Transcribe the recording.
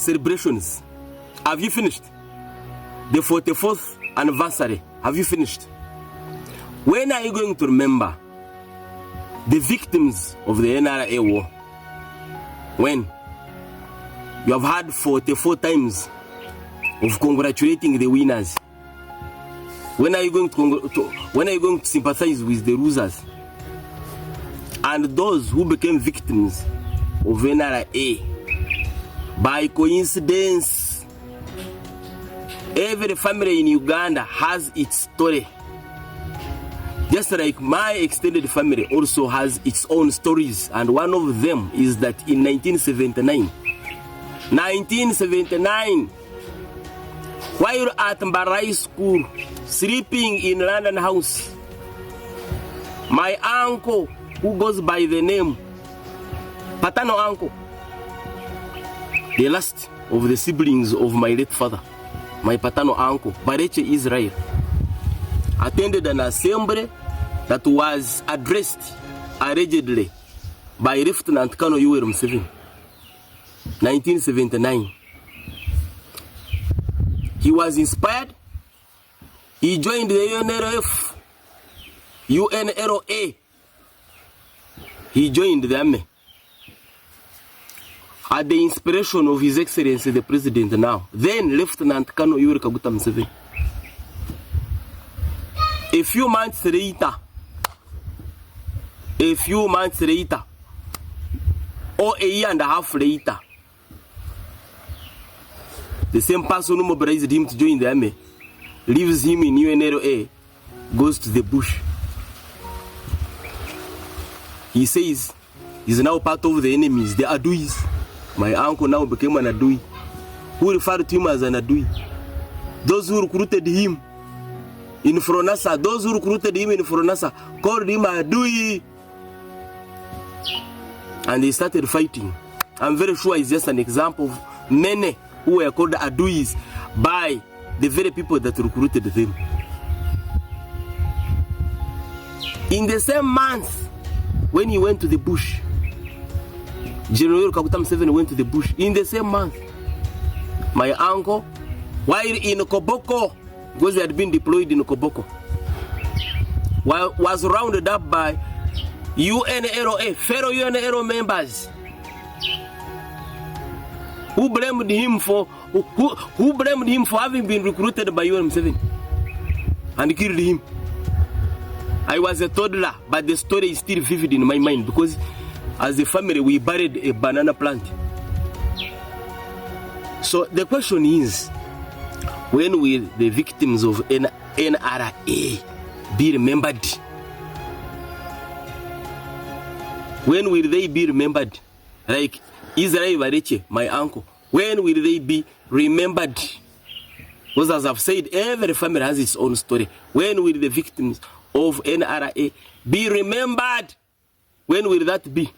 celebrations. Have you finished? The 44th anniversary. Have you finished? When are you going to remember the victims of the NRA war? When? You have had 44 times of congratulating the winners. When are you going to sympathize with the losers? And those who became victims of NRA? By coincidence, every family in Uganda has its story. Just like my extended family also has its own stories. And one of them is that in 1979, while at Mbarai School, sleeping in London House, my uncle, who goes by the name Patano Uncle, the last of the siblings of my late father, my paternal uncle, Bareche Israel, attended an assembly that was addressed allegedly by Lieutenant Colonel Museveni, 1979. He was inspired. He joined the UNLA. He joined the army at the inspiration of His Excellency the President now, then Lieutenant Colonel Museveni. A few months later, or a year and a half later, the same person who mobilized him to join the army leaves him in UNLA, goes to the bush. He says he's now part of the enemies, the Aduis. My uncle now became an Adui, who referred to him as an Adui. Those who recruited him in Fronasa, called him Adui. And they started fighting. I'm very sure it's just an example of many who were called Aduis by the very people that recruited them. In the same month, when he went to the bush, General Museveni went to the bush. In the same month, my uncle, while in Koboko, because he had been deployed in Koboko, was rounded up by UNLA, fellow UNLA members, who blamed him for having been recruited by Museveni and killed him. I was a toddler, but the story is still vivid in my mind because as a family we buried a banana plant. So the question is, when will the victims of NRA be remembered? When will they be remembered? Like Israel Bareche, my uncle. When will they be remembered? Because as I've said, every family has its own story. When will the victims of NRA be remembered? When will that be?